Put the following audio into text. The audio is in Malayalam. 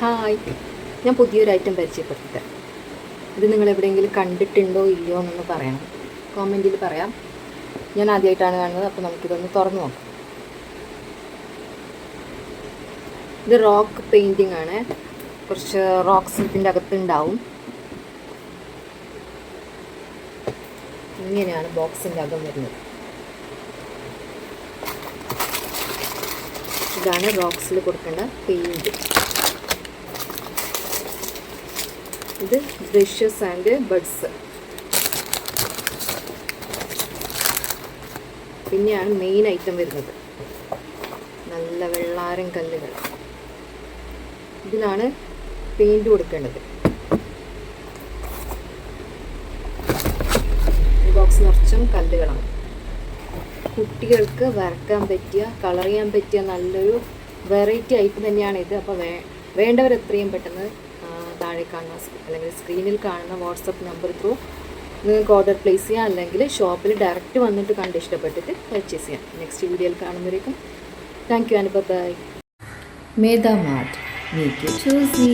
ഹായ്, ഞാൻ പുതിയൊരു ഐറ്റം പരിചയപ്പെടുത്തട്ടെ. ഇത് നിങ്ങൾ എവിടെയെങ്കിലും കണ്ടിട്ടുണ്ടോ ഇല്ലയോ എന്നൊന്ന് പറയണം. കോമെൻറ്റിൽ പറയാം. ഞാൻ ആദ്യമായിട്ടാണ് കാണുന്നത്, അപ്പോൾ നമുക്കിതൊന്ന് തുറന്നു നോക്കാം. ഇത് റോക്ക് പെയിൻറ്റിംഗ് ആണ്. കുറച്ച് റോക്സ് ഇതിൻ്റെ അകത്തുണ്ടാവും. ഇങ്ങനെയാണ് ബോക്സിൻ്റെ അകം വരുന്നത്. ഇതാണ് റോക്സിൽ കൊടുക്കേണ്ട പെയിൻറ്റ്. ഇത് ബ്രഷസ് ആൻഡ് ബഡ്സ്. പിന്നെയാണ് മെയിൻ ഐറ്റം വരുന്നത്, നല്ല വെള്ളാരം കല്ലുകൾ. ഇതിലാണ് പെയിൻറ്റ് കൊടുക്കേണ്ടത്. ബോക്സ് നിറച്ചും കല്ലുകളാണ്. കുട്ടികൾക്ക് വരക്കാൻ പറ്റിയ, കളർ ചെയ്യാൻ പറ്റിയ നല്ലൊരു വെറൈറ്റി ഐറ്റം തന്നെയാണ് ഇത്. അപ്പോൾ വേണ്ടവർ എത്രയും പെട്ടെന്ന് താഴെ കാണുന്ന അല്ലെങ്കിൽ സ്ക്രീനിൽ കാണുന്ന വാട്സപ്പ് നമ്പർ ത്രൂ നിങ്ങൾക്ക് ഓർഡർ പ്ലേസ് ചെയ്യാം, അല്ലെങ്കിൽ ഷോപ്പിൽ ഡയറക്റ്റ് വന്നിട്ട് കണ്ട് ഇഷ്ടപ്പെട്ടിട്ട് പർച്ചേസ് ചെയ്യാം. നെക്സ്റ്റ് വീഡിയോയിൽ കാണുമ്പോഴേക്കും thank you and bye. Medha mart, make you choosy.